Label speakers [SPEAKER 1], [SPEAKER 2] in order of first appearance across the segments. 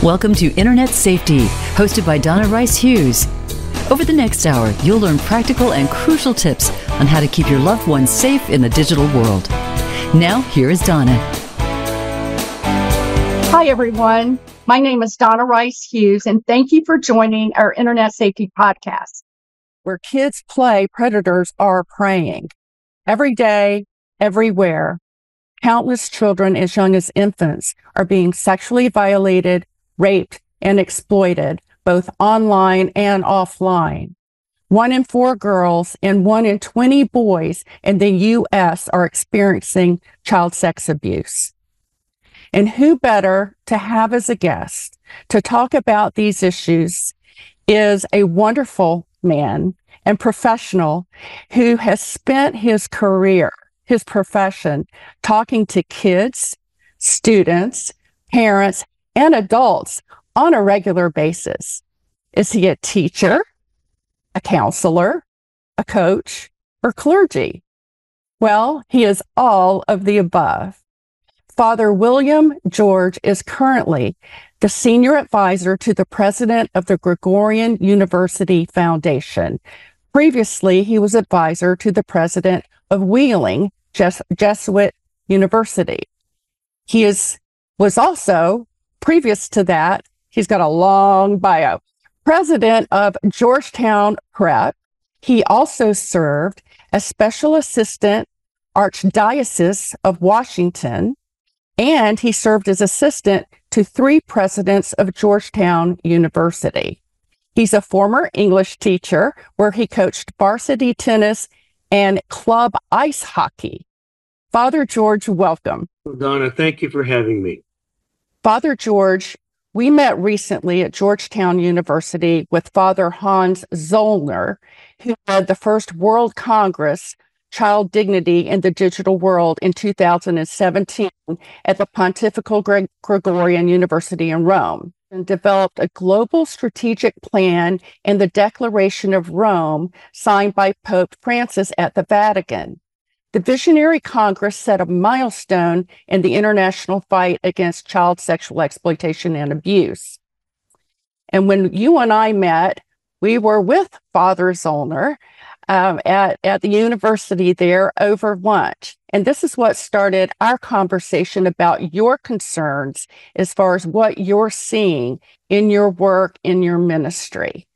[SPEAKER 1] Welcome to Internet Safety, hosted by Donna Rice Hughes. Over the next hour, you'll learn practical and crucial tips on how to keep your loved ones safe in the digital world. Now, here is Donna.
[SPEAKER 2] Hi, everyone. My name is Donna Rice Hughes, and thank you for joining our Internet Safety Podcast. Where kids play, predators are preying. Every day, everywhere, countless children as young as infants are being sexually violated, raped, and exploited, both online and offline. 1 in 4 girls and 1 in 20 boys in the U.S. are experiencing child sex abuse. And who better to have as a guest to talk about these issues is a wonderful man and professional who has spent his career, his profession, talking to kids, students, parents, and adults on a regular basis. Is he a teacher, a counselor, a coach, or clergy? Well, he is all of the above. Father William George is currently the senior advisor to the president of the Gregorian University Foundation. Previously, he was advisor to the president of Wheeling Jesuit University. He was also, previous to that, he's got a long bio, president of Georgetown Prep. He also served as special assistant Archdiocese of Washington, and he served as assistant to 3 presidents of Georgetown University. He's a former English teacher where he coached varsity tennis and club ice hockey. Father George, welcome.
[SPEAKER 3] Well, Donna, thank you for having me.
[SPEAKER 2] Father George, we met recently at Georgetown University with Father Hans Zollner, who led the first World Congress, Child Dignity in the Digital World in 2017 at the Pontifical Gregorian University in Rome, and developed a global strategic plan in the Declaration of Rome signed by Pope Francis at the Vatican. The Visionary Congress set a milestone in the international fight against child sexual exploitation and abuse. And when you and I met, we were with Father Zollner at the university there over lunch. And this is what started our conversation about your concerns as far as what you're seeing in your work, in your ministry.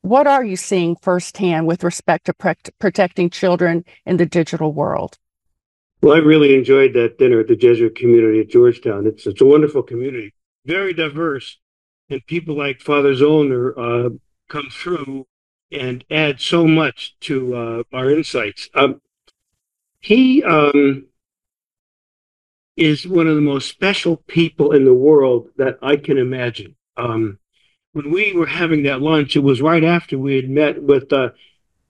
[SPEAKER 2] What are you seeing firsthand with respect to protecting children in the digital world?
[SPEAKER 3] Well, I really enjoyed that dinner at the Jesuit community at Georgetown. It's a wonderful community, very diverse, and people like Father Zollner come through and add so much to our insights. He is one of the most special people in the world that I can imagine. When we were having that lunch, it was right after we had met with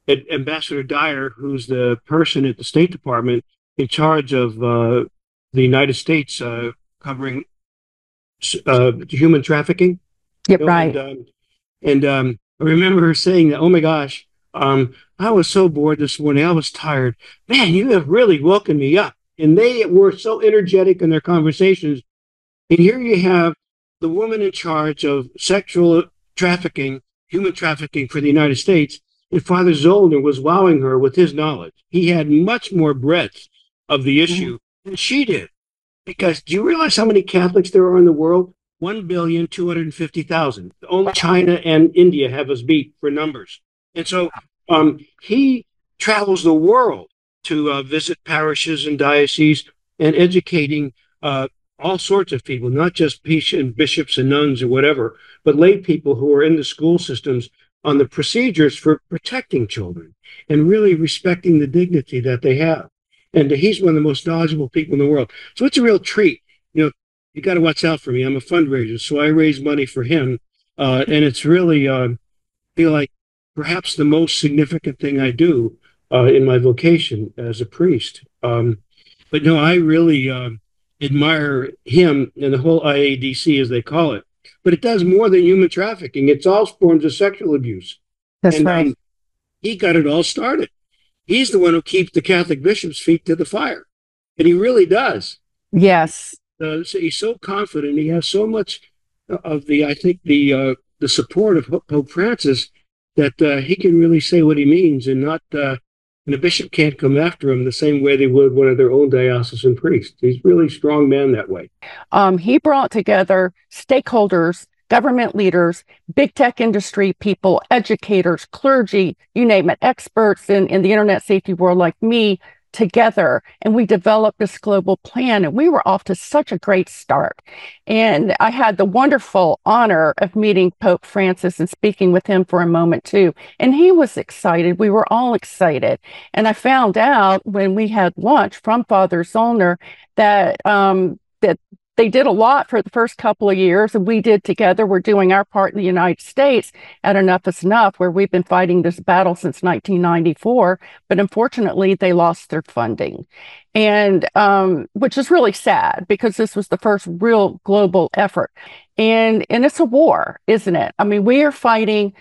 [SPEAKER 3] Ambassador Dyer, who's the person at the State Department in charge of the United States covering human trafficking.
[SPEAKER 2] Yep, right.
[SPEAKER 3] I remember her saying that, oh my gosh, I was so bored this morning. I was tired. Man, you have really woken me up. And they were so energetic in their conversations. And here you have the woman in charge of sexual trafficking, human trafficking for the United States, and Father Zollner was wowing her with his knowledge. He had much more breadth of the issue than she did. Because do you realize how many Catholics there are in the world? 1,250,000. Only China and India have us beat for numbers. And so he travels the world to visit parishes and dioceses and educating all sorts of people, not just bishops and nuns or whatever, but lay people who are in the school systems on the procedures for protecting children and really respecting the dignity that they have. And he's one of the most knowledgeable people in the world. So it's a real treat. You know, you got to watch out for me. I'm a fundraiser, so I raise money for him. And it's really, feel like perhaps the most significant thing I do in my vocation as a priest. But no, I really admire him and the whole IADC, as they call it. But it does more than human trafficking. It's all forms of sexual abuse.
[SPEAKER 2] That's right.
[SPEAKER 3] He got it all started. He's the one who keeps the Catholic bishops' feet to the fire. And he really does.
[SPEAKER 2] Yes.
[SPEAKER 3] So he's so confident. He has so much of the support of Pope Francis that he can really say what he means and not, and the bishop can't come after him the same way they would one of their own diocesan priests. He's really a strong man that way.
[SPEAKER 2] He brought together stakeholders, government leaders, big tech industry people, educators, clergy, you name it, experts in the internet safety world like me together. And we developed this global plan, and we were off to such a great start. And I had the wonderful honor of meeting Pope Francis and speaking with him for a moment too. And he was excited. We were all excited. And I found out when we had lunch from Father Zollner that that they did a lot for the first couple of years, and we did together. We're doing our part in the United States at Enough is Enough, where we've been fighting this battle since 1994. But unfortunately, they lost their funding, and which is really sad because this was the first real global effort, and it's a war, isn't it? I mean, we are fighting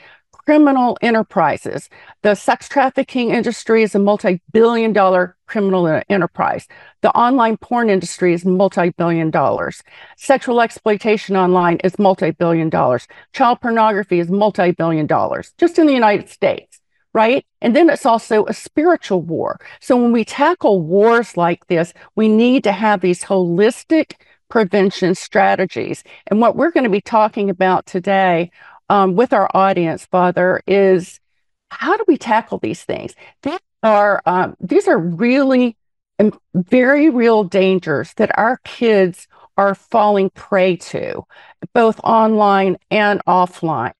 [SPEAKER 2] criminal enterprises. The sex trafficking industry is a multi-billion-dollar criminal enterprise. The online porn industry is multi-billion dollars. Sexual exploitation online is multi-billion dollars. Child pornography is multi-billion dollars, just in the United States, right? And then it's also a spiritual war. So when we tackle wars like this, we need to have these holistic prevention strategies. And what we're going to be talking about today with our audience, Father, is how do we tackle these things? These are really very real dangers that our kids are falling prey to, both online and offline.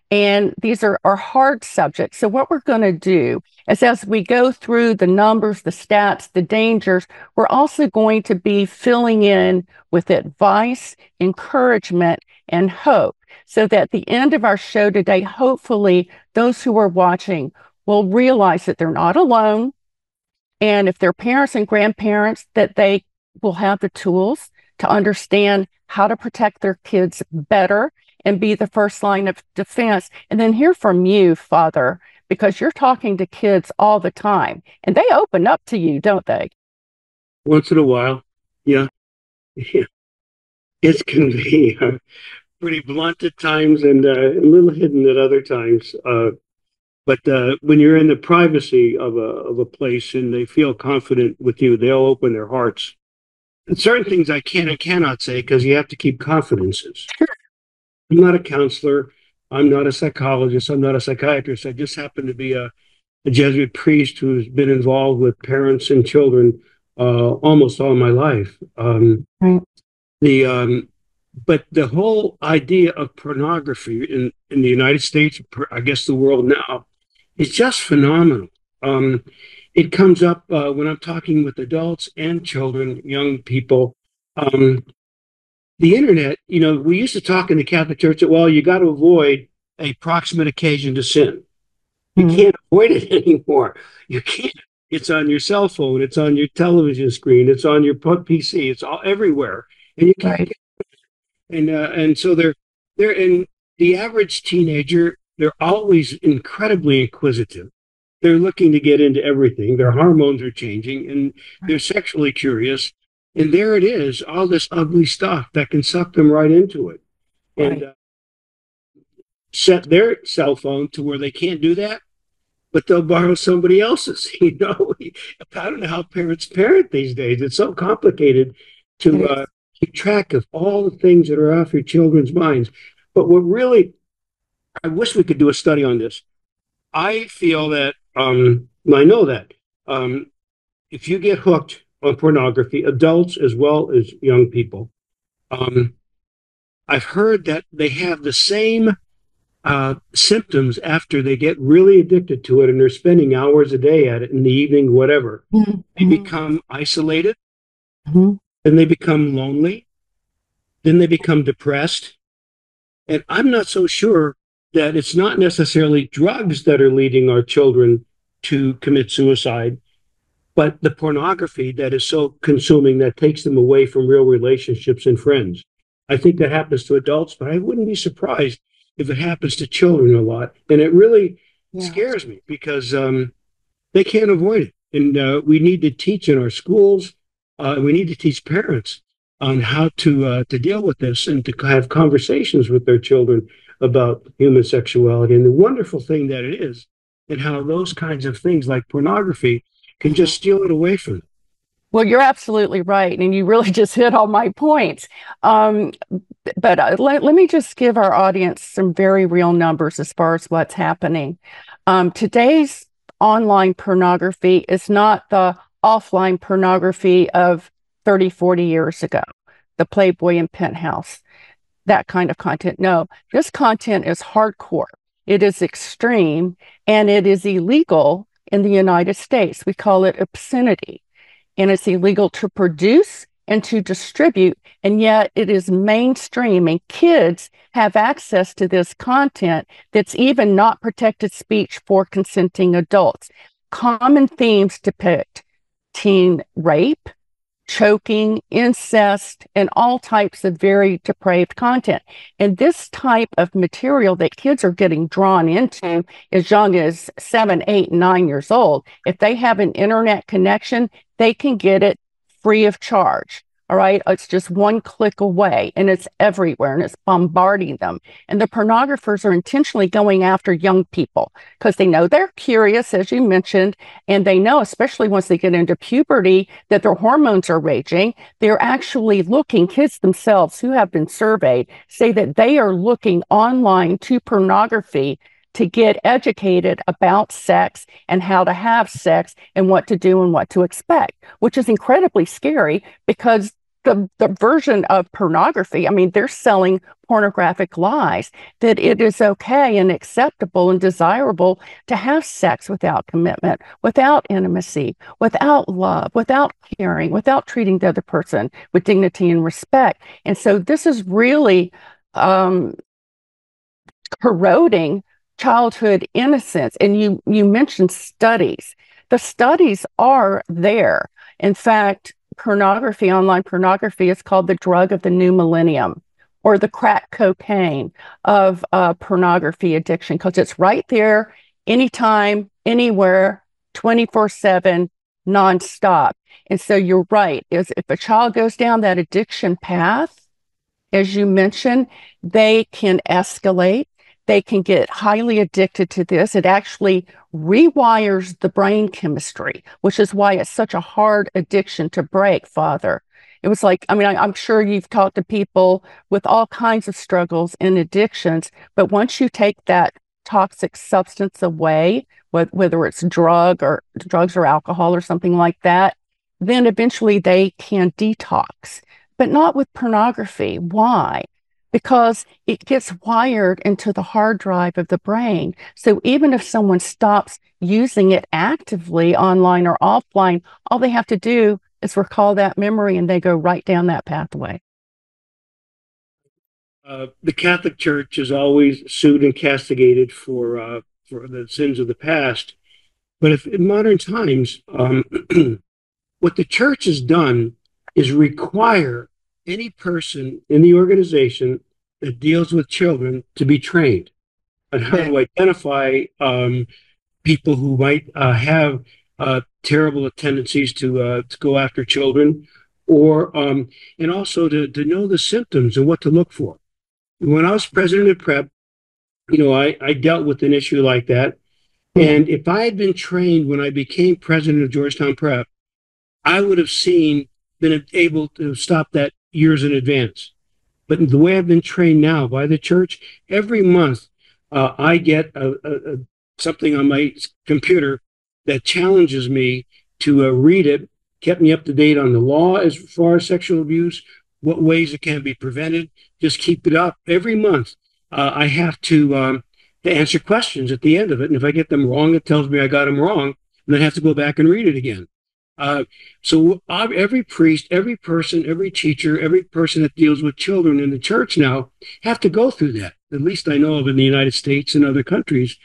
[SPEAKER 2] And these are hard subjects. So what we're going to do is, as we go through the numbers, the stats, the dangers, we're also going to be filling in with advice, encouragement, and hope. So that at the end of our show today, hopefully those who are watching will realize that they're not alone. And if they're parents and grandparents, that they will have the tools to understand how to protect their kids better and be the first line of defense. And then hear from you, Father, because you're talking to kids all the time and they open up to you, don't they?
[SPEAKER 3] Once in a while. Yeah. Yeah. It can be pretty blunt at times and a little hidden at other times. But when you're in the privacy of a place and they feel confident with you, they'll open their hearts. And certain things I can and cannot say because you have to keep confidences. I'm not a counselor. I'm not a psychologist. I'm not a psychiatrist. I just happen to be a Jesuit priest who's been involved with parents and children almost all my life.
[SPEAKER 2] Right.
[SPEAKER 3] But the whole idea of pornography in the United States, I guess the world now, is just phenomenal. It comes up when I'm talking with adults and children, young people. The internet, we used to talk in the Catholic Church that, well, you got to avoid a proximate occasion to sin. You can't avoid it anymore. You can't. It's on your cell phone. It's on your television screen. It's on your PC. It's all everywhere. And you can't get and so they're in the average teenager, they're always incredibly inquisitive. They're looking to get into everything. Their hormones are changing and they're sexually curious. And there it is, all this ugly stuff that can suck them right into it. Right. And set their cell phone to where they can't do that, but they'll borrow somebody else's. I don't know how parents parent these days. It's so complicated to keep track of all the things that are off your children's minds. But what really, I wish we could do a study on this. I feel that, I know that if you get hooked on pornography, adults as well as young people, I've heard that they have the same symptoms after they get really addicted to it and they're spending hours a day at it in the evening, whatever. Mm-hmm. They become isolated. Mm-hmm. Then they become lonely. Then they become depressed. And I'm not so sure that it's not necessarily drugs that are leading our children to commit suicide, but the pornography that is so consuming that takes them away from real relationships and friends. I think that happens to adults, but I wouldn't be surprised if it happens to children a lot. And it really scares me because they can't avoid it. And we need to teach in our schools. We need to teach parents on how to deal with this and to have conversations with their children about human sexuality and the wonderful thing that it is, and how those kinds of things like pornography can just steal it away from them.
[SPEAKER 2] Well, you're absolutely right. And you really just hit all my points. But let me just give our audience some very real numbers as far as what's happening. Today's online pornography is not the offline pornography of 30, 40 years ago, the Playboy and Penthouse, that kind of content. No, this content is hardcore. It is extreme, and it is illegal in the United States. We call it obscenity, and it's illegal to produce and to distribute, and yet it is mainstream, and kids have access to this content that's even not protected speech for consenting adults. Common themes depict teen rape, choking, incest, and all types of very depraved content. And this type of material that kids are getting drawn into as young as 7, 8, 9 years old, if they have an internet connection, they can get it free of charge. All right. It's just one click away, and it's everywhere, and it's bombarding them. And the pornographers are intentionally going after young people because they know they're curious, as you mentioned, and they know, especially once they get into puberty, that their hormones are raging. They're actually looking, kids themselves who have been surveyed say that they are looking online to pornography to get educated about sex and how to have sex and what to do and what to expect, which is incredibly scary because the version of pornography, I mean, they're selling pornographic lies that it is okay and acceptable and desirable to have sex without commitment, without intimacy, without love, without caring, without treating the other person with dignity and respect. And so this is really corroding childhood innocence. And you mentioned studies. The studies are there. In fact, pornography, online pornography, is called the drug of the new millennium, or the crack cocaine of pornography addiction, because it's right there, anytime, anywhere, 24/7, nonstop. And so you're right, is if a child goes down that addiction path, as you mentioned, they can escalate. They can get highly addicted to this. It actually rewires the brain chemistry, which is why it's such a hard addiction to break, Father. It was like, I mean, I'm sure you've talked to people with all kinds of struggles and addictions, but once you take that toxic substance away, whether it's drugs or alcohol or something like that, then eventually they can detox, but not with pornography. Why? Because it gets wired into the hard drive of the brain. So even if someone stops using it actively online or offline, all they have to do is recall that memory and they go right down that pathway.
[SPEAKER 3] The Catholic Church is always sued and castigated for the sins of the past. But if in modern times, what the church has done is require any person in the organization that deals with children to be trained on how to identify people who might have terrible tendencies to go after children, or and also to know the symptoms and what to look for. When I was president of PrEP, I dealt with an issue like that. And if I had been trained when I became president of Georgetown PrEP, I would have been able to stop that years in advance. But the way I've been trained now by the church, every month I get something on my computer that challenges me to read it, kept me up to date on the law as far as sexual abuse, what ways it can be prevented. Just keep it up. Every month I have to answer questions at the end of it. And if I get them wrong, it tells me I got them wrong. And then I have to go back and read it again. So every priest, every person, every teacher, every person that deals with children in the church now have to go through that. At least I know of in the United States and other countries.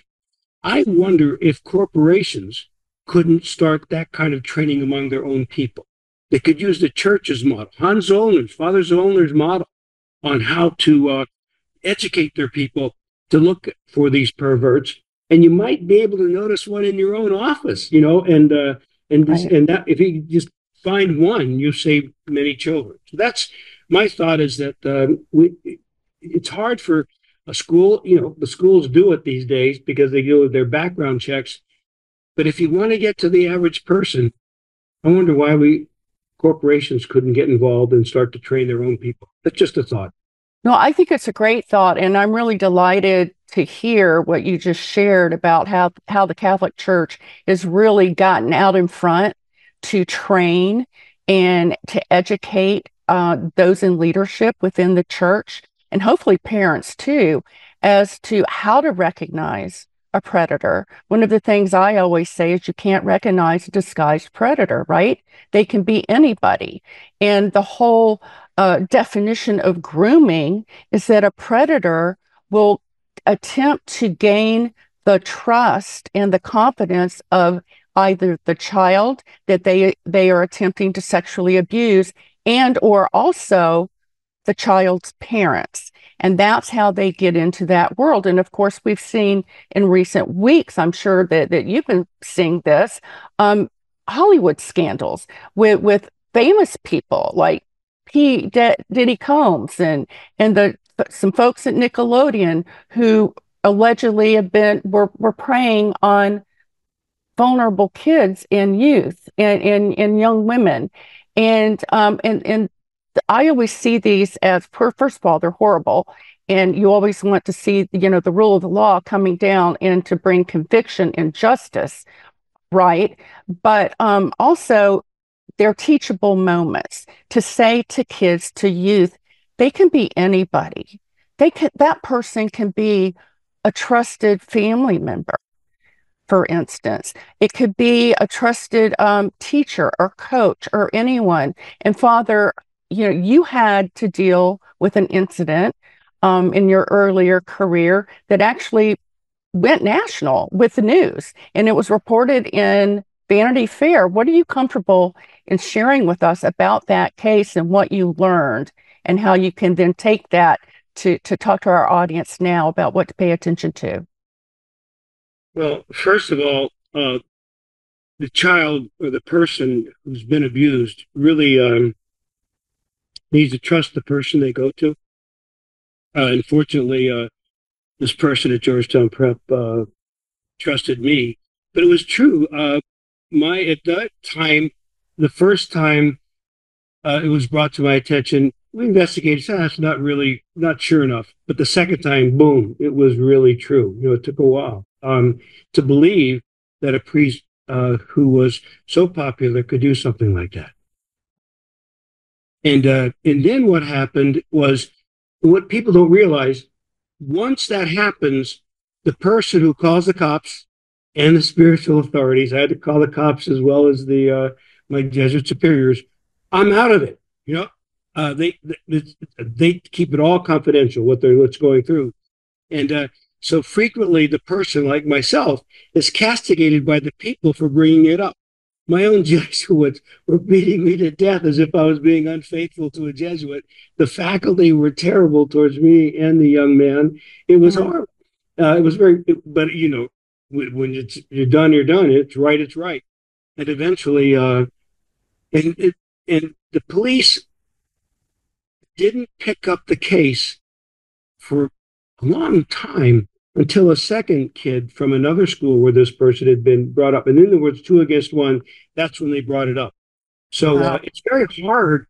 [SPEAKER 3] I wonder if corporations couldn't start that kind of training among their own people. They could use the church's model, Hans Zollner's, Father Zollner's model on how to educate their people to look for these perverts. And you might be able to notice one in your own office, and that if you just find one, you save many children. So that's my thought, is that it's hard for a school, the schools do it these days because they do their background checks. But if you want to get to the average person, I wonder why corporations couldn't get involved and start to train their own people. That's just a thought.
[SPEAKER 2] No, I think it's a great thought, and I'm really delighted to hear what you just shared about how the Catholic Church has really gotten out in front to train and to educate those in leadership within the church, and hopefully parents too, as to how to recognize a predator. One of the things I always say is you can't recognize a disguised predator, right? They can be anybody. And the whole definition of grooming is that a predator will attempt to gain the trust and the confidence of either the child that they are attempting to sexually abuse, and or also the child's parents. And that's how they get into that world. And of course, we've seen in recent weeks, I'm sure that you've been seeing this, Hollywood scandals with famous people like Diddy Combs and some folks at Nickelodeon who allegedly were preying on vulnerable kids and youth and young women. And I always see these as, first of all, they're horrible. And you always want to see, the rule of the law coming down and to bring conviction and justice, right? But also, they're teachable moments to say to kids, to youth, they can be anybody. That person can be a trusted family member, for instance. It could be a trusted teacher or coach or anyone. And Father, you had to deal with an incident in your earlier career that actually went national with the news, and it was reported in Vanity Fair. What are you comfortable in sharing with us about that case and what you learned, and how you can then take that to talk to our audience now about what to pay attention to?
[SPEAKER 3] Well, first of all, the child or the person who's been abused really needs to trust the person they go to. Unfortunately, this person at Georgetown Prep trusted me, but it was true. At that time, the first time it was brought to my attention, we investigated. So that's not sure enough. But the second time, boom, it was really true. It took a while to believe that a priest who was so popular could do something like that. And then what happened was, what people don't realize, once that happens, the person who calls the cops and the spiritual authorities — I had to call the cops as well as my Jesuit superiors — I'm out of it. They keep it all confidential, what's going through. And so frequently the person, like myself, is castigated by the people for bringing it up. My own Jesuits were beating me to death as if I was being unfaithful to a Jesuit. The faculty were terrible towards me and the young man. It was horrible. It was but when you're done, you're done. It's right, it's right. And eventually, and the police didn't pick up the case for a long time, until a second kid from another school where this person had been brought up. And then there was 2 against 1. That's when they brought it up. So it's very hard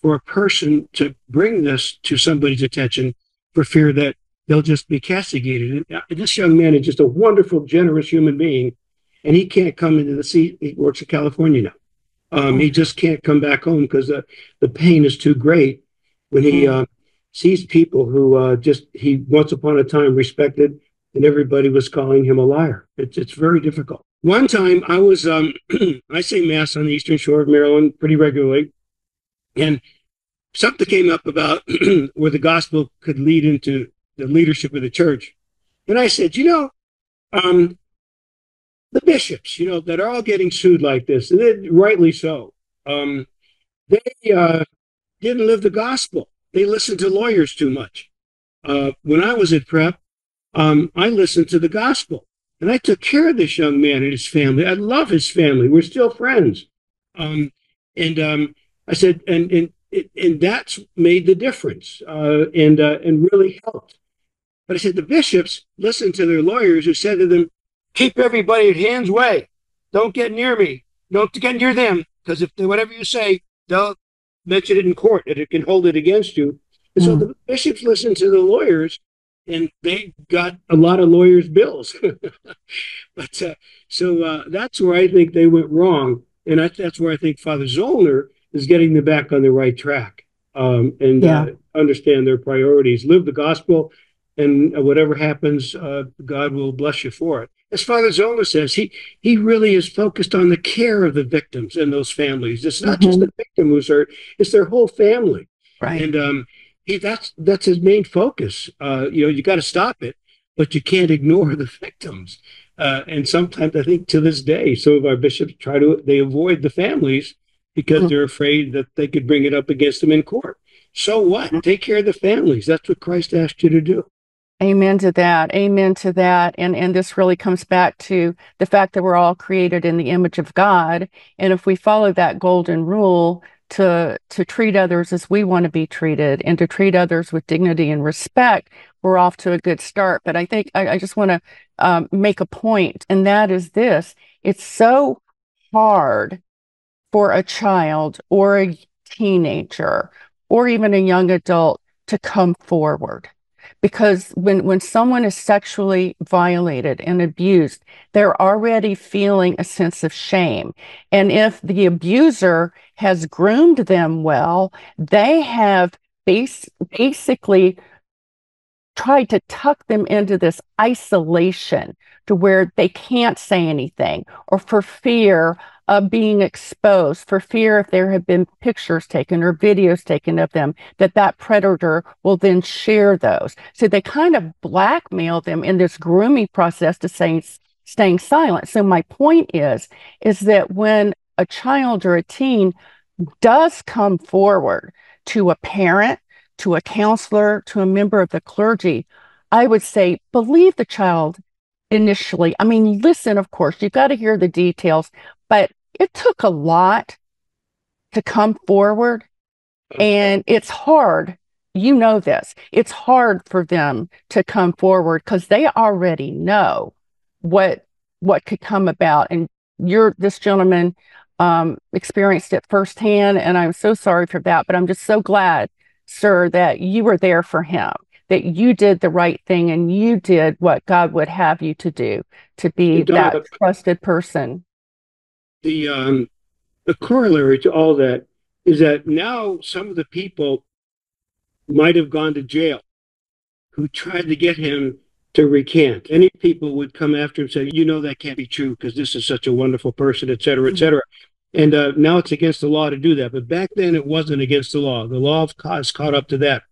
[SPEAKER 3] for a person to bring this to somebody's attention for fear that they'll just be castigated. And this young man is just a wonderful, generous human being, and he can't come into the seat. He works in California now. He just can't come back home because the pain is too great when he sees people who he once upon a time respected, and everybody was calling him a liar. It's very difficult. One time I was, I say Mass on the Eastern Shore of Maryland pretty regularly, and something came up about where the gospel could lead into the leadership of the church. And I said, the bishops, that are all getting sued like this, and rightly so, they didn't live the gospel. They listened to lawyers too much. When I was at Prep, I listened to the gospel, and I took care of this young man and his family. I love his family. We're still friends. And And I said, and that's made the difference, and really helped. But I said the bishops listened to their lawyers who said to them, "Keep everybody at hands way. Don't get near me. Don't get near them, because if whatever you say, they'll mention it in court, and it can hold it against you." And so the bishops listened to the lawyers, and they got a lot of lawyers' bills. But that's where I think they went wrong, and that's where I think Father Zollner is getting them back on the right track, and understand their priorities, live the gospel, and whatever happens, God will bless you for it. As Father Zollner says, he really is focused on the care of the victims and those families. It's not just the victim who's hurt; it's their whole family,
[SPEAKER 2] Right.
[SPEAKER 3] and that's his main focus. You got to stop it, but you can't ignore the victims. And sometimes I think to this day, some of our bishops they avoid the families because they're afraid that they could bring it up against them in court. So what? Take care of the families. That's what Christ asked you to do.
[SPEAKER 2] Amen to that. Amen to that. And this really comes back to the fact that we're all created in the image of God. And if we follow that golden rule to treat others as we want to be treated and to treat others with dignity and respect, we're off to a good start. But I think I just want to make a point, and that is this. It's so hard for a child or a teenager or even a young adult to come forward. Because when someone is sexually violated and abused, they're already feeling a sense of shame. And if the abuser has groomed them well, they have basically tried to tuck them into this isolation to where they can't say anything, or for fear of being exposed, for fear if there have been pictures taken or videos taken of them, that predator will then share those. So they kind of blackmail them in this grooming process to staying silent. So my point is that when a child or a teen does come forward to a parent, to a counselor, to a member of the clergy, I would say believe the child initially. I mean, listen, of course, you've got to hear the details, but it took a lot to come forward, and it's hard. You know this. It's hard for them to come forward because they already know what could come about. And this gentleman experienced it firsthand, and I'm so sorry for that. But I'm just so glad, sir, that you were there for him, that you did the right thing, and you did what God would have you to do, to be that trusted person.
[SPEAKER 3] The corollary to all that is that now some of the people might have gone to jail who tried to get him to recant. Any people would come after him and say, that can't be true because this is such a wonderful person, et cetera, et cetera. And now it's against the law to do that. But back then it wasn't against the law. The law has caught up to that.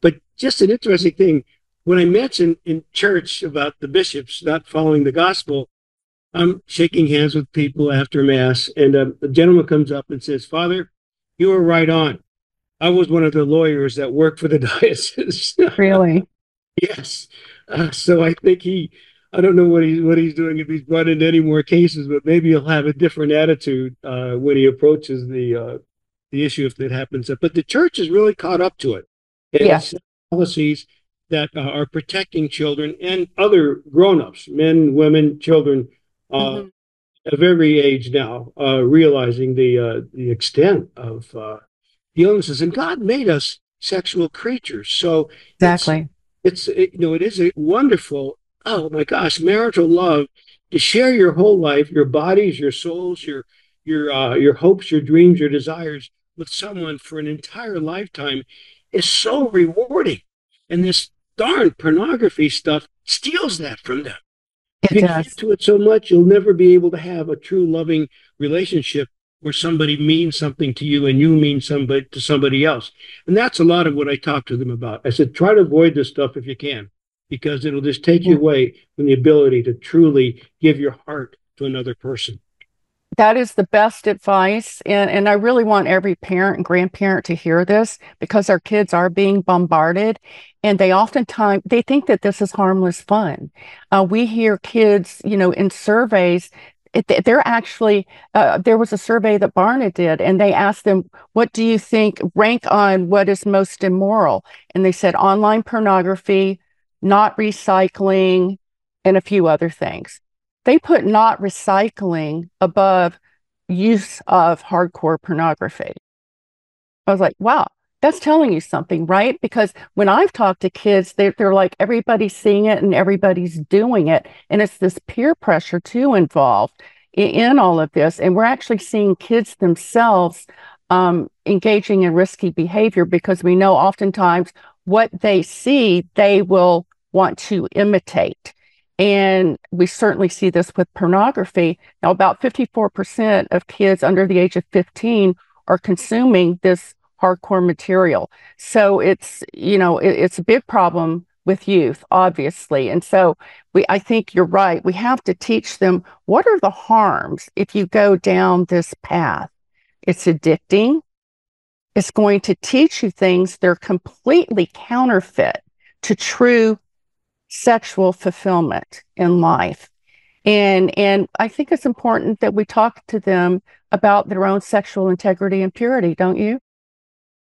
[SPEAKER 3] But just an interesting thing, when I mentioned in church about the bishops not following the gospel, I'm shaking hands with people after Mass, and a gentleman comes up and says, "Father, you were right on. I was one of the lawyers that worked for the diocese."
[SPEAKER 2] Really?
[SPEAKER 3] Yes. So I think I don't know what he's doing, if he's brought in any more cases, but maybe he'll have a different attitude when he approaches the issue if that happens. But the church has really caught up to it. And it's policies that are protecting children and other grown-ups, men, women, children, of every age now, realizing the extent of the illnesses. And God made us sexual creatures, so
[SPEAKER 2] exactly,
[SPEAKER 3] it is a wonderful, oh my gosh, marital love, to share your whole life, your bodies, your souls, your hopes, your dreams, your desires with someone for an entire lifetime is so rewarding. And this darn pornography stuff steals that from them. If you get to it so much, you'll never be able to have a true loving relationship where somebody means something to you and you mean somebody to somebody else. And that's a lot of what I talk to them about. I said, try to avoid this stuff if you can, because it'll just take you away from the ability to truly give your heart to another person.
[SPEAKER 2] That is the best advice. And I really want every parent and grandparent to hear this, because our kids are being bombarded, and they oftentimes think that this is harmless fun. We hear kids, in surveys, They're actually, there was a survey that Barna did, and they asked them, what do you think, rank on what is most immoral? And they said online pornography, not recycling, and a few other things. They put not recycling above use of hardcore pornography. I was like, wow, that's telling you something, right? Because when I've talked to kids, they're like, everybody's seeing it and everybody's doing it. And it's this peer pressure too involved in all of this. And we're actually seeing kids themselves engaging in risky behavior because we know oftentimes what they see, they will want to imitate. And we certainly see this with pornography. Now, about 54% of kids under the age of 15 are consuming this hardcore material. So it's, it's a big problem with youth, obviously. And so I think you're right. We have to teach them what are the harms if you go down this path. It's addicting. It's going to teach you things they're completely counterfeit to true sexual fulfillment in life. And I think it's important that we talk to them about their own sexual integrity and purity, don't you?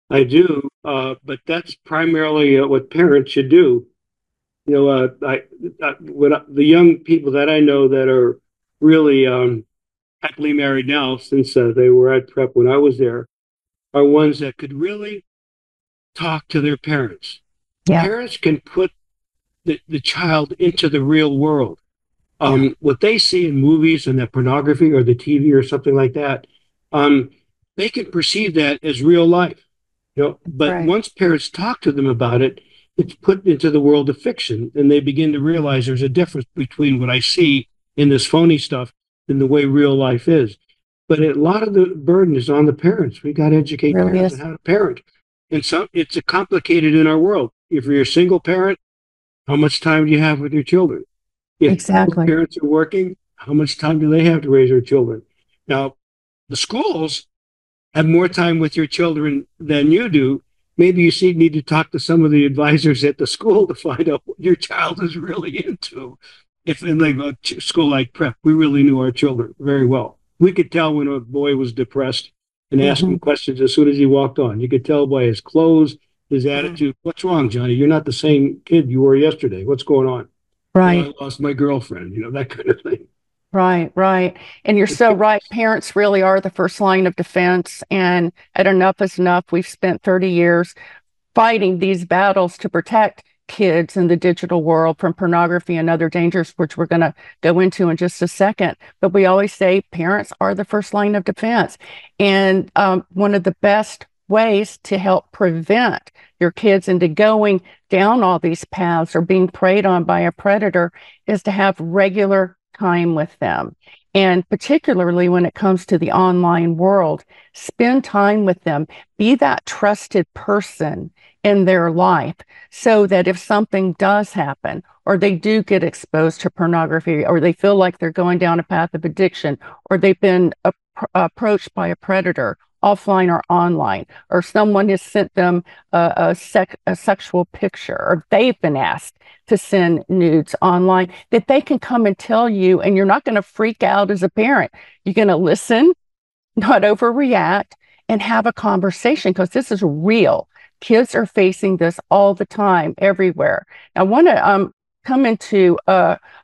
[SPEAKER 3] I do, but that's primarily what parents should do. The young people that I know that are really happily married now, since they were at prep when I was there, are ones that could really talk to their parents.
[SPEAKER 2] Yeah.
[SPEAKER 3] Parents can put the child into the real world. What they see in movies and the pornography or the TV or something like that, they can perceive that as real life. But
[SPEAKER 2] Right.
[SPEAKER 3] once parents talk to them about it, it's put into the world of fiction, and they begin to realize there's a difference between what I see in this phony stuff and the way real life is. But a lot of the burden is on the parents. We got to educate
[SPEAKER 2] Really
[SPEAKER 3] parents
[SPEAKER 2] is.
[SPEAKER 3] on how to parent. And it's complicated in our world. If you're a single parent, how much time do you have with your children? If
[SPEAKER 2] Exactly.
[SPEAKER 3] parents are working, how much time do they have to raise their children? Now, the schools have more time with your children than you do. Maybe you need to talk to some of the advisors at the school to find out what your child is really into. If in like a school like prep, we really knew our children very well. We could tell when a boy was depressed and ask him questions as soon as he walked on. You could tell by his clothes, his attitude. What's wrong, Johnny? You're not the same kid you were yesterday. What's going on?
[SPEAKER 2] Right.
[SPEAKER 3] I lost my girlfriend, that kind of thing.
[SPEAKER 2] Right, right. And you're so right. Parents really are the first line of defense. And at Enough is Enough, we've spent 30 years fighting these battles to protect kids in the digital world from pornography and other dangers, which we're going to go into in just a second. But we always say parents are the first line of defense. And one of the best ways to help prevent your kids into going down all these paths or being preyed on by a predator is to have regular time with them. And particularly when it comes to the online world, spend time with them, be that trusted person in their life so that if something does happen or they do get exposed to pornography or they feel like they're going down a path of addiction or they've been approached by a predator offline or online, or someone has sent them a sexual picture, or they've been asked to send nudes online, that they can come and tell you, and you're not going to freak out as a parent. You're going to listen, not overreact, and have a conversation because this is real. Kids are facing this all the time, everywhere. I want to come into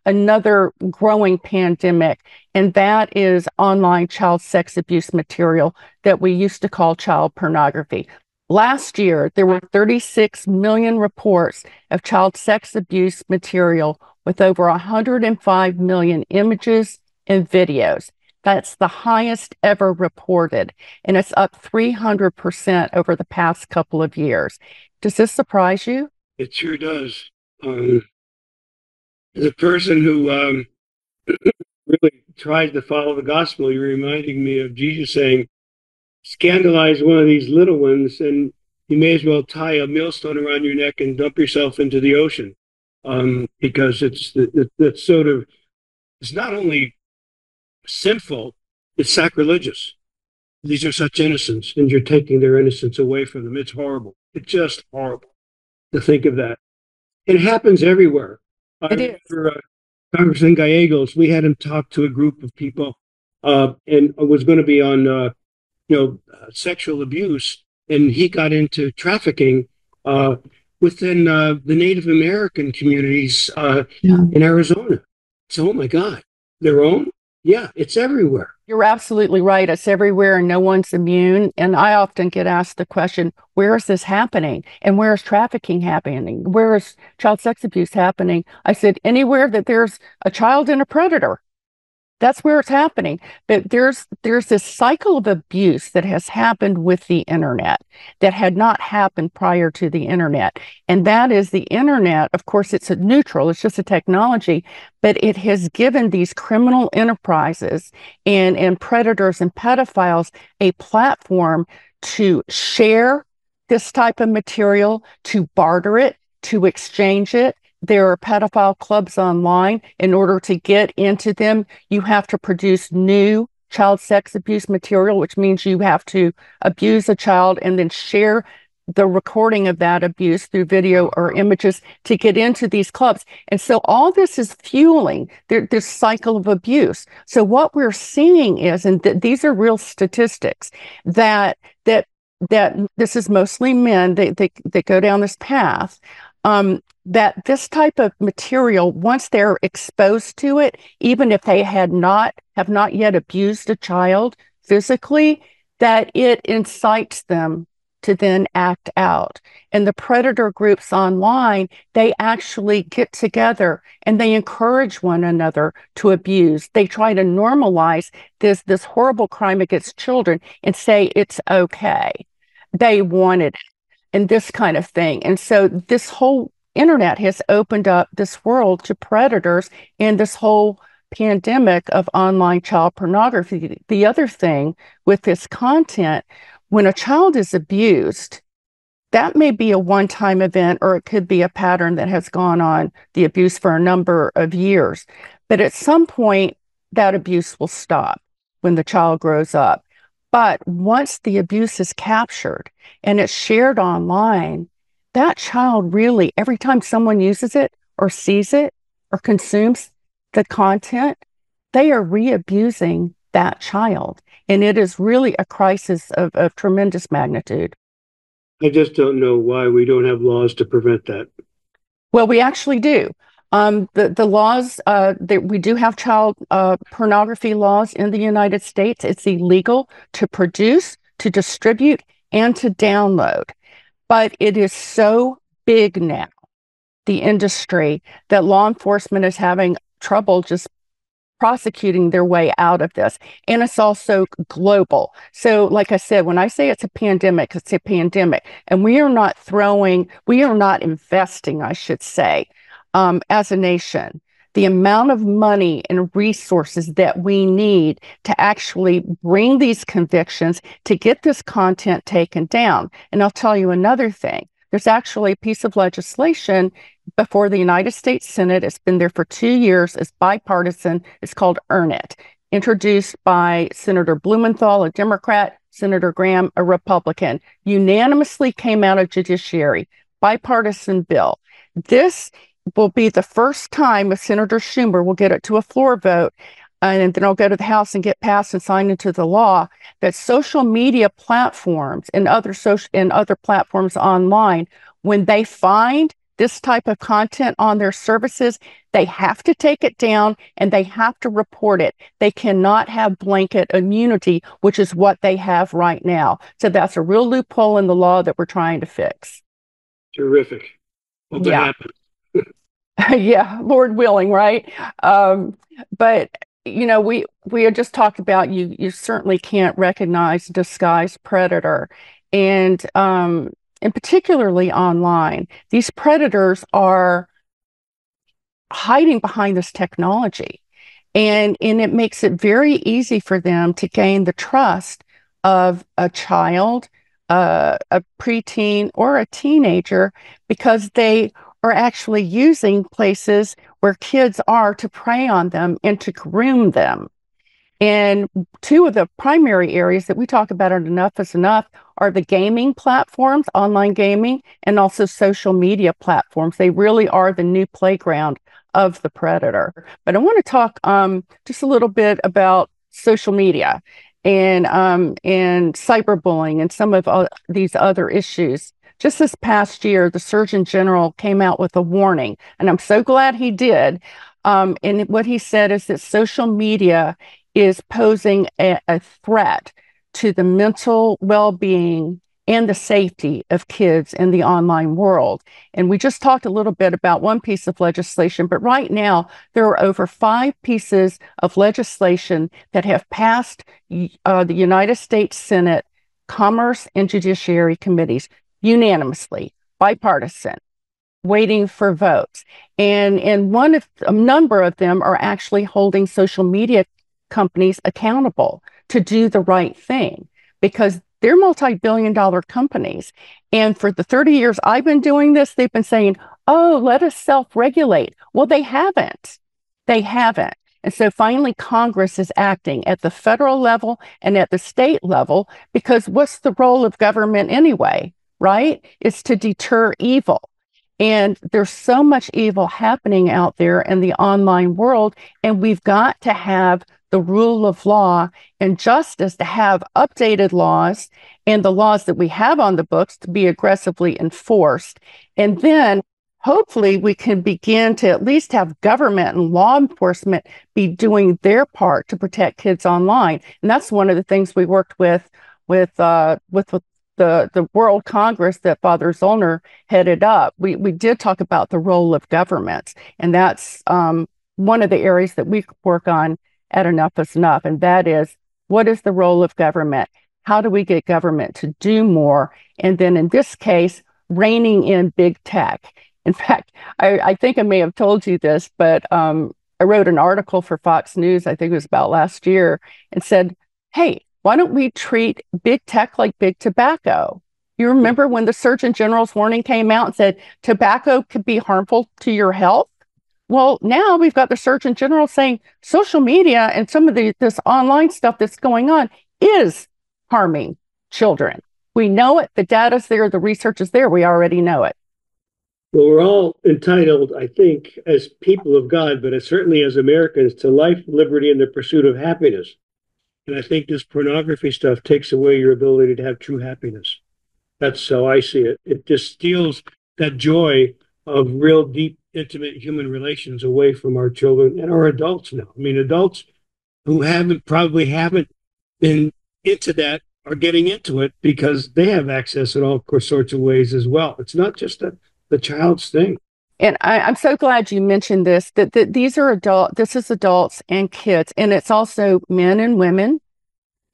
[SPEAKER 2] another growing pandemic, and that is online child sex abuse material that we used to call child pornography. Last year, there were 36 million reports of child sex abuse material with over 105 million images and videos. That's the highest ever reported, and it's up 300% over the past couple of years. Does this surprise you?
[SPEAKER 3] It sure does. As a person who really tries to follow the gospel, you're reminding me of Jesus saying, scandalize one of these little ones, and you may as well tie a millstone around your neck and dump yourself into the ocean, because it's sort of, it's not only sinful, it's sacrilegious. These are such innocents, and you're taking their innocence away from them. It's horrible. It's just horrible to think of that. It happens everywhere. I
[SPEAKER 2] It is.
[SPEAKER 3] remember Congressman Gallegos, we had him talk to a group of people, and was going to be on, sexual abuse, and he got into trafficking within the Native American communities in Arizona. So, oh my God, their own? Yeah, it's everywhere.
[SPEAKER 2] You're absolutely right. It's everywhere and no one's immune. And I often get asked the question, where is this happening? And where is trafficking happening? Where is child sex abuse happening? I said, anywhere that there's a child and a predator. That's where it's happening. But there's this cycle of abuse that has happened with the internet that had not happened prior to the internet. And that is the internet. Of course, it's a neutral, it's just a technology, but it has given these criminal enterprises and predators and pedophiles a platform to share this type of material, to barter it, to exchange it. There are pedophile clubs online. In order to get into them, you have to produce new child sex abuse material, which means you have to abuse a child and then share the recording of that abuse through video or images to get into these clubs. And so all this is fueling this cycle of abuse. So what we're seeing is, and these are real statistics, that this is mostly men that go down this path, that this type of material, once they're exposed to it, even if they have not yet abused a child physically, that it incites them to then act out. And the predator groups online, they actually get together and they encourage one another to abuse. They try to normalize this horrible crime against children and say it's okay. They wanted it, and this kind of thing. And so this whole internet has opened up this world to predators and this whole pandemic of online child pornography. The other thing with this content, when a child is abused, that may be a one-time event, or it could be a pattern that has gone on, the abuse, for a number of years. But at some point, that abuse will stop when the child grows up. But once the abuse is captured and it's shared online, that child really, every time someone uses it or sees it or consumes the content, they are re-abusing that child. And it is really a crisis of tremendous magnitude.
[SPEAKER 3] I just don't know why we don't have laws to prevent that.
[SPEAKER 2] Well, we actually do. The laws that we do have child pornography laws in the United States. It's illegal to produce, to distribute, and to download. But it is so big now, the industry, that law enforcement is having trouble just prosecuting their way out of this. And it's also global. So like I said, when I say it's a pandemic, it's a pandemic. And we are not investing, I should say, as a nation, the amount of money and resources that we need to actually bring these convictions to get this content taken down. And I'll tell you another thing. There's actually a piece of legislation before the United States Senate. It's been there for 2 years. It's bipartisan. It's called Earn It, introduced by Senator Blumenthal, a Democrat, Senator Graham, a Republican, unanimously came out of Judiciary, bipartisan bill. This will be the first time if Senator Schumer will get it to a floor vote, and then it'll go to the House and get passed and signed into the law, that social media platforms and other platforms online, when they find this type of content on their services, they have to take it down and they have to report it. They cannot have blanket immunity, which is what they have right now. So that's a real loophole in the law that we're trying to fix.
[SPEAKER 3] Terrific. Hope that happens.
[SPEAKER 2] Yeah, Lord willing, right? But we had just talked about you certainly can't recognize disguised predator, and particularly online, these predators are hiding behind this technology, and it makes it very easy for them to gain the trust of a child, a preteen, or a teenager, because they are actually using places where kids are to prey on them and to groom them. And two of the primary areas that we talk about at Enough is Enough are the gaming platforms, online gaming, and also social media platforms. They really are the new playground of the predator. But I want to talk just a little bit about social media and cyberbullying and some of these other issues. Just this past year, the Surgeon General came out with a warning, and I'm so glad he did. And what he said is that social media is posing a threat to the mental well-being and the safety of kids in the online world. And we just talked a little bit about one piece of legislation, but right now there are over 5 pieces of legislation that have passed the United States Senate Commerce and Judiciary Committees unanimously, bipartisan, waiting for votes. And a number of them are actually holding social media companies accountable to do the right thing, because they're multi-billion-dollar companies. And for the 30 years I've been doing this, they've been saying, oh, let us self-regulate. Well, they haven't. They haven't. And so finally, Congress is acting at the federal level and at the state level, because what's the role of government anyway, right? It's to deter evil. And there's so much evil happening out there in the online world, and we've got to have the rule of law and justice to have updated laws, and the laws that we have on the books to be aggressively enforced. And then hopefully we can begin to at least have government and law enforcement be doing their part to protect kids online. And that's one of the things we worked with the World Congress that Father Zollner headed up. We did talk about the role of governments, and that's one of the areas that we work on at Enough is Enough, and that is, what is the role of government? How do we get government to do more? And then in this case, reining in big tech. In fact, I think I may have told you this, but I wrote an article for Fox News, I think it was about last year, and said, hey, why don't we treat big tech like big tobacco? You remember when the Surgeon General's warning came out and said tobacco could be harmful to your health? Well, now we've got the Surgeon General saying social media and some of this online stuff that's going on is harming children. We know it. The data's there. The research is there. We already know it.
[SPEAKER 3] Well, we're all entitled, I think, as people of God, but certainly as Americans, to life, liberty, and the pursuit of happiness. And I think this pornography stuff takes away your ability to have true happiness. That's how I see it. It just steals that joy of real, deep, intimate human relations away from our children and our adults now. I mean, adults who probably haven't been into that are getting into it because they have access in all sorts of ways as well. It's not just the child's thing.
[SPEAKER 2] And I'm so glad you mentioned this, that these are this is adults and kids, and it's also men and women.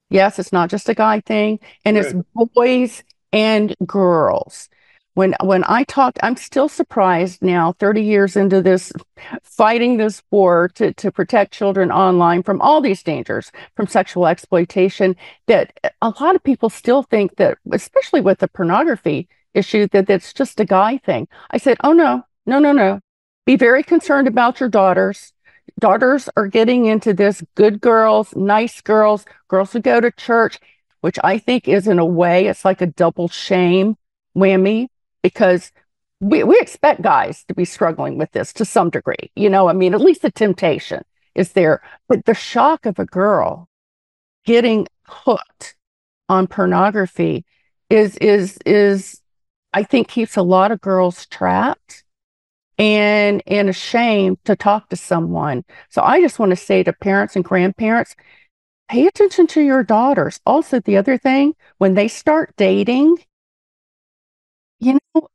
[SPEAKER 2] Yes, it's not just a guy thing, and right. It's boys and girls. When I talk, I'm still surprised now, 30 years into this, fighting this war to protect children online from all these dangers, from sexual exploitation, that a lot of people still think that, especially with the pornography issue, that it's just a guy thing. I said, oh, no. Be very concerned about your daughters. Daughters are getting into this, good girls, nice girls, girls who go to church, which I think is, in a way, it's like a double shame whammy, because we expect guys to be struggling with this to some degree. You know, I mean, at least the temptation is there. But the shock of a girl getting hooked on pornography is I think keeps a lot of girls trapped and ashamed to talk to someone. So I just want to say to parents and grandparents, pay attention to your daughters. Also, the other thing, when they start dating, you know,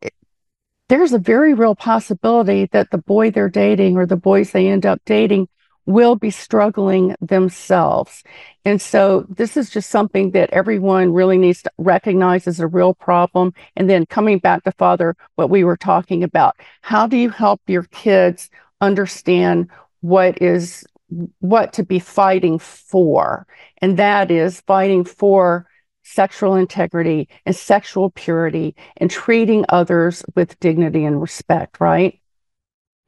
[SPEAKER 2] there's a very real possibility that the boy they're dating or the boys they end up dating will be struggling themselves. And so this is just something that everyone really needs to recognize as a real problem. And then coming back to Father, what we were talking about, how do you help your kids understand what to be fighting for? And that is fighting for sexual integrity and sexual purity and treating others with dignity and respect, right?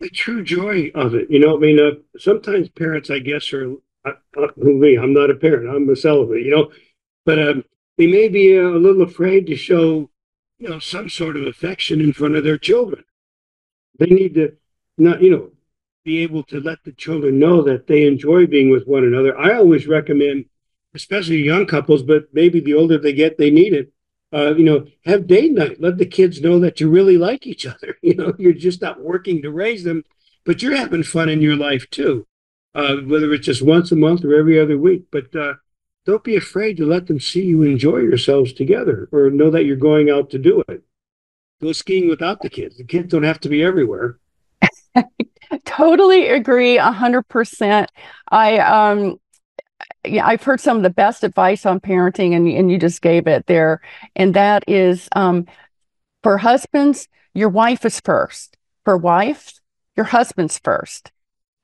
[SPEAKER 3] The true joy of it. You know, I mean, sometimes parents, I guess, are, I'm not a parent, I'm a celibate, you know, but they may be a little afraid to show, you know, some sort of affection in front of their children. They need to not, you know, be able to let the children know that they enjoy being with one another. I always recommend, especially young couples, but maybe the older they get, they need it. Have date night. Let the kids know that you really like each other. You're just not working to raise them, but you're having fun in your life too, whether it's just once a month or every other week. But don't be afraid to let them see you enjoy yourselves together, or know that you're going out to do it. Go skiing without the kids. The kids don't have to be everywhere.
[SPEAKER 2] Totally agree, 100%. I've heard some of the best advice on parenting, and you just gave it there. And that is, for husbands, your wife is first. For wives, your husband's first,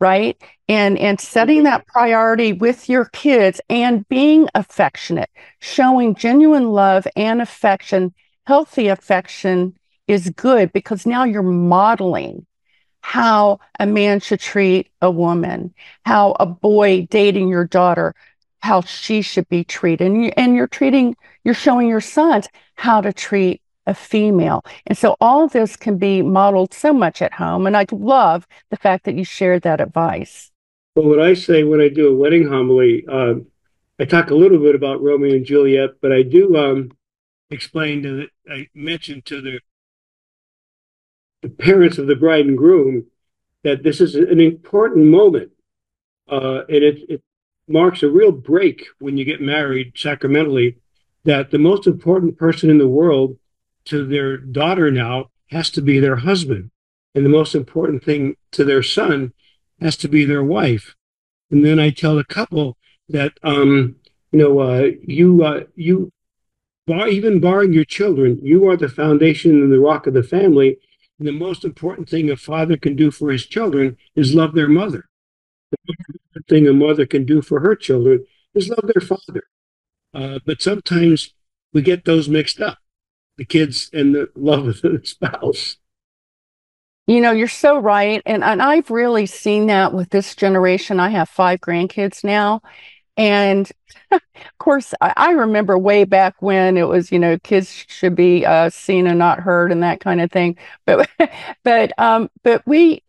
[SPEAKER 2] right? And setting that priority with your kids and being affectionate, showing genuine love and affection, healthy affection is good, because now you're modeling how a man should treat a woman, how a boy dating your daughter, how she should be treated. You're showing your sons how to treat a female. And so all this can be modeled so much at home. And I love the fact that you shared that advice.
[SPEAKER 3] Well, what I say when I do a wedding homily, I talk a little bit about Romeo and Juliet, but I do I mention to the parents of the bride and groom that this is an important moment, and it marks a real break when you get married sacramentally. That the most important person in the world to their daughter now has to be their husband, and the most important thing to their son has to be their wife. And then I tell the couple that even barring your children, you are the foundation and the rock of the family. And the most important thing a father can do for his children is love their mother. The most important thing a mother can do for her children is love their father. But sometimes we get those mixed up, the kids and the love of the spouse.
[SPEAKER 2] You're so right. And I've really seen that with this generation. I have 5 grandkids now. And of course, I remember way back when it was, kids should be seen and not heard and that kind of thing. But, but we,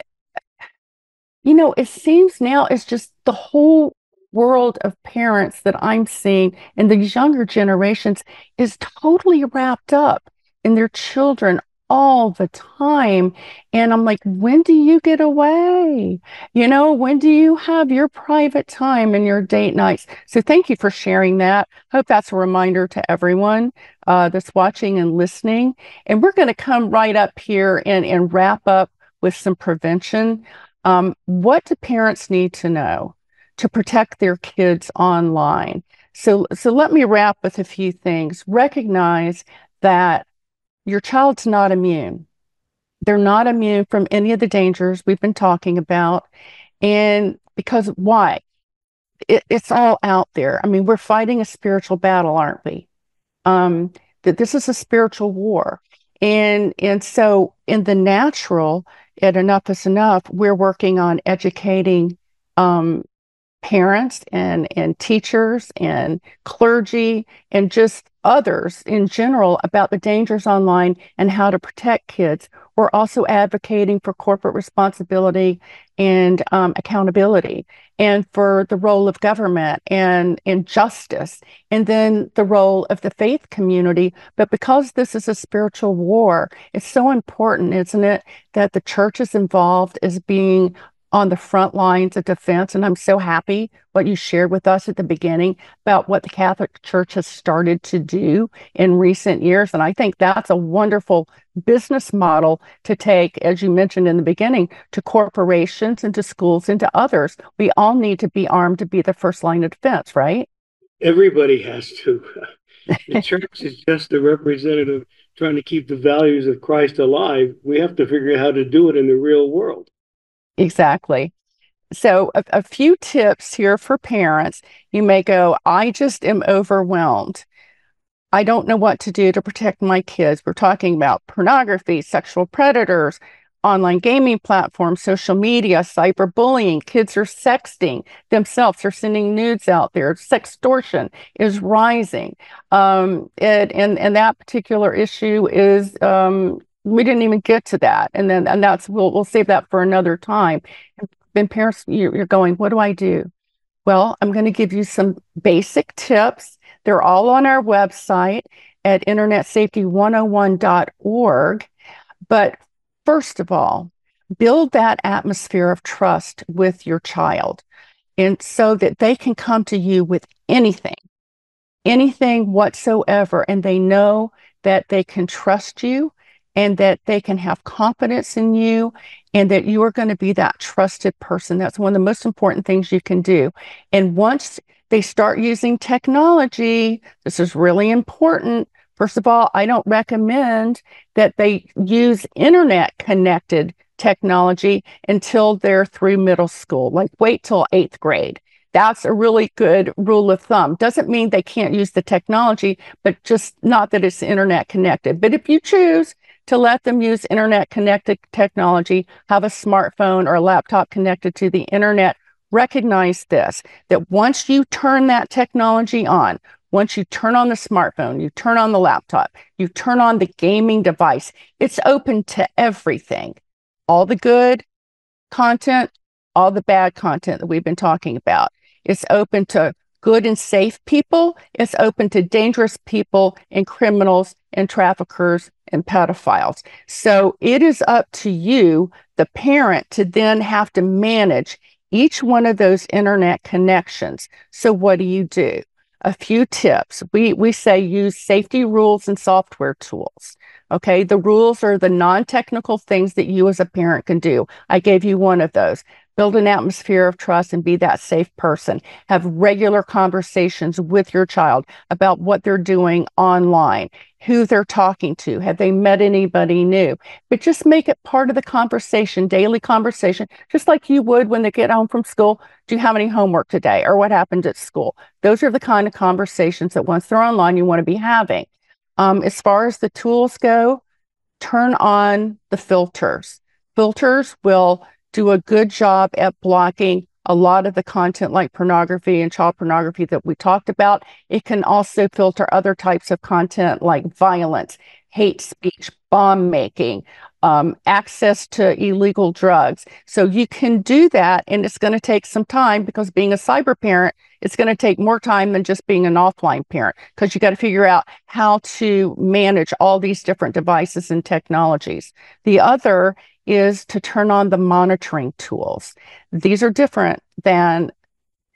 [SPEAKER 2] it seems now it's just the whole world of parents that I'm seeing in these younger generations is totally wrapped up in their children all the time. And I'm like, when do you get away? When do you have your private time and your date nights? So thank you for sharing that. Hope that's a reminder to everyone that's watching and listening. And we're going to come right up here and wrap up with some prevention. What do parents need to know to protect their kids online? So let me wrap with a few things. Recognize that your child's not immune. They're not immune from any of the dangers we've been talking about. And because why? It's all out there. I mean, we're fighting a spiritual battle, aren't we? That this is a spiritual war. And so in the natural, at Enough is Enough, we're working on educating parents and teachers and clergy and just others in general about the dangers online and how to protect kids. We're also advocating for corporate responsibility and accountability, and for the role of government and justice, and then the role of the faith community. But because this is a spiritual war, it's so important, isn't it, that the church is involved as being on the front lines of defense. And I'm so happy what you shared with us at the beginning about what the Catholic Church has started to do in recent years. And I think that's a wonderful business model to take, as you mentioned in the beginning, to corporations and to schools and to others. We all need to be armed to be the first line of defense, right?
[SPEAKER 3] Everybody has to. The church is just a representative trying to keep the values of Christ alive. We have to figure out how to do it in the real world.
[SPEAKER 2] Exactly. So a few tips here for parents. You may go, I just am overwhelmed. I don't know what to do to protect my kids. We're talking about pornography, sexual predators, online gaming platforms, social media, cyberbullying. Kids are sexting themselves. They're sending nudes out there. Sextortion is rising. And that particular issue is we didn't even get to that. And that's we'll save that for another time. been parents, you're going, what do I do? Well, I'm going to give you some basic tips. They're all on our website at internetsafety101.org. But first of all, build that atmosphere of trust with your child, and so that they can come to you with anything whatsoever, and they know that they can trust you and that they can have confidence in you and that you are going to be that trusted person. That's one of the most important things you can do. And once they start using technology, this is really important. First of all, I don't recommend that they use internet connected technology until they're through middle school. Like, wait till 8th grade. That's a really good rule of thumb. Doesn't mean they can't use the technology, but just not that it's internet connected. But if you choose to let them use internet connected technology, have a smartphone or a laptop connected to the internet, recognize this, that once you turn that technology on, once you turn on the smartphone, you turn on the laptop, you turn on the gaming device, it's open to everything. All the good content, all the bad content that we've been talking about. It's open to good and safe people. It's open to dangerous people and criminals and traffickers and pedophiles. So it is up to you, the parent, to then have to manage each one of those internet connections. So what do? A few tips. We say use safety rules and software tools. Okay, the rules are the non-technical things that you as a parent can do. I gave you one of those. Build an atmosphere of trust and be that safe person. Have regular conversations with your child about what they're doing online, who they're talking to. Have they met anybody new? But just make it part of the conversation, daily conversation, just like you would when they get home from school. Do you have any homework today? Or what happened at school? Those are the kind of conversations that once they're online, you want to be having. As far as the tools go, turn on the filters. Filters will do a good job at blocking a lot of the content like pornography and child pornography that we talked about. It can also filter other types of content like violence, hate speech, bomb making, access to illegal drugs. So you can do that, and it's going to take some time, because being a cyber parent, it's going to take more time than just being an offline parent, because you got to figure out how to manage all these different devices and technologies. The other is to turn on the monitoring tools. These are different than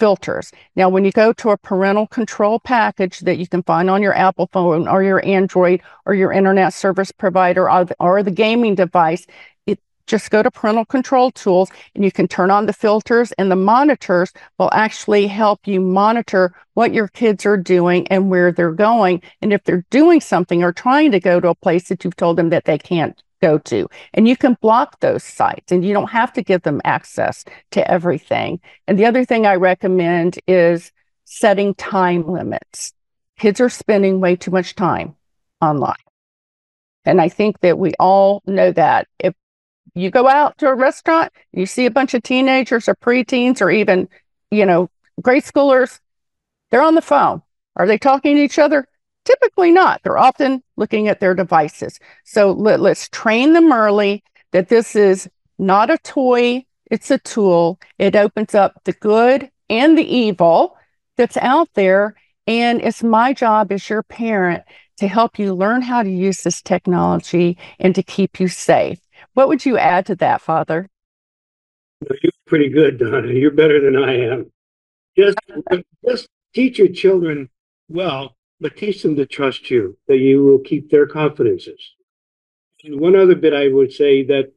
[SPEAKER 2] filters. Now, when you go to a parental control package that you can find on your Apple phone or your Android or your internet service provider or the gaming device, just go to parental control tools and you can turn on the filters, and the monitors will actually help you monitor what your kids are doing and where they're going. And if they're doing something or trying to go to a place that you've told them that they can't go to, and you can block those sites, and you don't have to give them access to everything. And the other thing I recommend is setting time limits. Kids are spending way too much time online. And I think that we all know that. If you go out to a restaurant, you see a bunch of teenagers or preteens or even, grade schoolers, they're on the phone. Are they talking to each other? Typically not. They're often looking at their devices. So let's train them early that this is not a toy, it's a tool. It opens up the good and the evil that's out there. And it's my job as your parent to help you learn how to use this technology and to keep you safe. What would you add to that, Father?
[SPEAKER 3] You're pretty good, Donna. You're better than I am. Just teach your children well, but teach them to trust you, that you will keep their confidences. And one other bit I would say that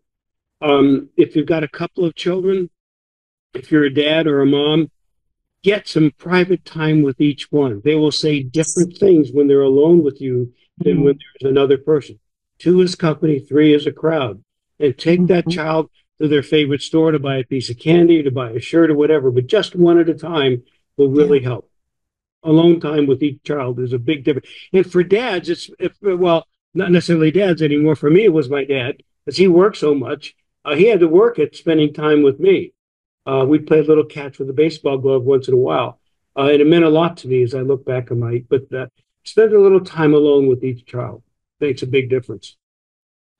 [SPEAKER 3] if you've got a couple of children, if you're a dad or a mom, get some private time with each one. They will say different things when they're alone with you than when there's another person. 2 is company, 3 is a crowd. And take that child to their favorite store to buy a piece of candy, to buy a shirt or whatever, but just one at a time will really help. Alone time with each child is a big difference. And for dads, not necessarily dads anymore. For me, it was my dad, because he worked so much. He had to work at spending time with me. We'd play little catch with a baseball glove once in a while. And it meant a lot to me as I look back on spend a little time alone with each child makes a big difference.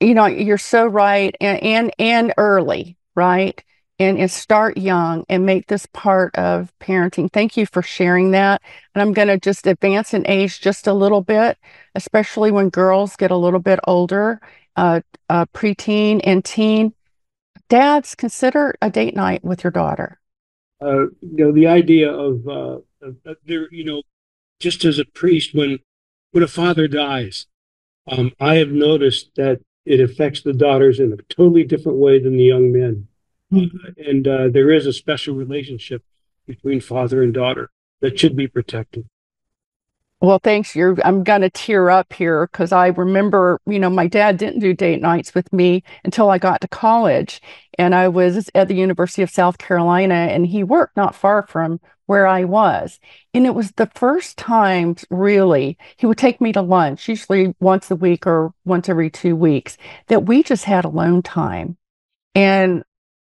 [SPEAKER 2] You're so right, and early, right? and start young and make this part of parenting. Thank you for sharing that. And I'm going to just advance in age just a little bit, especially when girls get a little bit older, preteen and teen. Dads, consider a date night with your daughter.
[SPEAKER 3] The idea of there, just as a priest, when a father dies, I have noticed that it affects the daughters in a totally different way than the young men. And there is a special relationship between father and daughter that should be protected.
[SPEAKER 2] Well, thanks. I'm going to tear up here because I remember, my dad didn't do date nights with me until I got to college. And I was at the University of South Carolina, and he worked not far from where I was. And it was the first time, really, he would take me to lunch, usually once a week or once every 2 weeks, that we just had alone time. And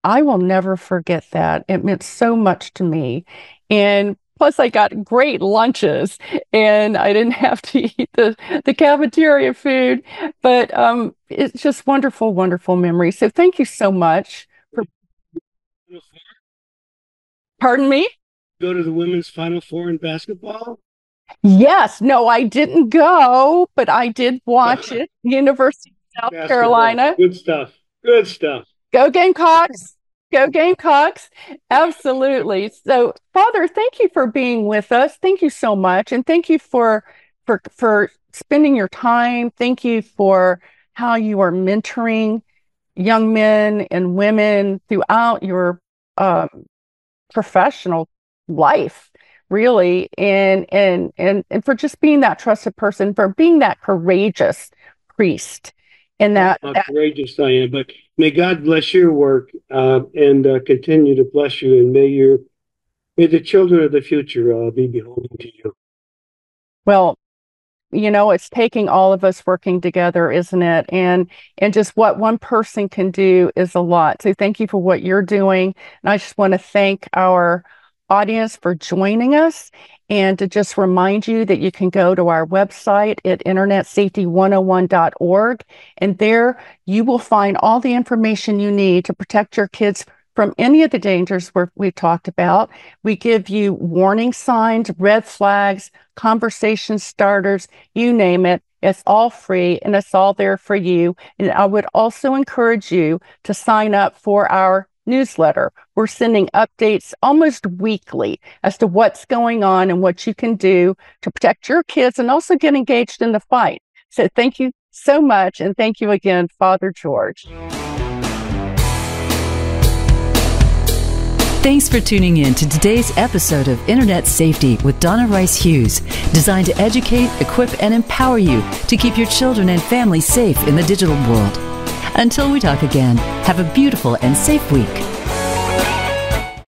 [SPEAKER 2] I will never forget that. It meant so much to me. And plus, I got great lunches, and I didn't have to eat the cafeteria food. But it's just wonderful, wonderful memories. So thank you so much. Pardon me?
[SPEAKER 3] Go to the women's Final Four in basketball?
[SPEAKER 2] Yes. No, I didn't go, but I did watch it. University of South Carolina.
[SPEAKER 3] Good stuff. Good stuff.
[SPEAKER 2] Go Gamecocks. Go Gamecocks. Absolutely. So, Father, thank you for being with us. Thank you so much. And thank you for spending your time. Thank you for how you are mentoring young men and women throughout your professional life, really. And for just being that trusted person, for being that courageous priest. And
[SPEAKER 3] how courageous I am, but may God bless your work and continue to bless you, and may the children of the future be beholden to you.
[SPEAKER 2] Well, it's taking all of us working together, isn't it? And just what one person can do is a lot. So thank you for what you're doing. And I just want to thank our audience for joining us, and to just remind you that you can go to our website at internetsafety101.org, and there you will find all the information you need to protect your kids from any of the dangers we've talked about. We give you warning signs, red flags, conversation starters, you name it. It's all free, and it's all there for you. And I would also encourage you to sign up for our newsletter. We're sending updates almost weekly as to what's going on and what you can do to protect your kids and also get engaged in the fight. So thank you so much. And thank you again, Father George.
[SPEAKER 1] Thanks for tuning in to today's episode of Internet Safety with Donna Rice Hughes, designed to educate, equip, and empower you to keep your children and family safe in the digital world. Until we talk again, have a beautiful and safe week.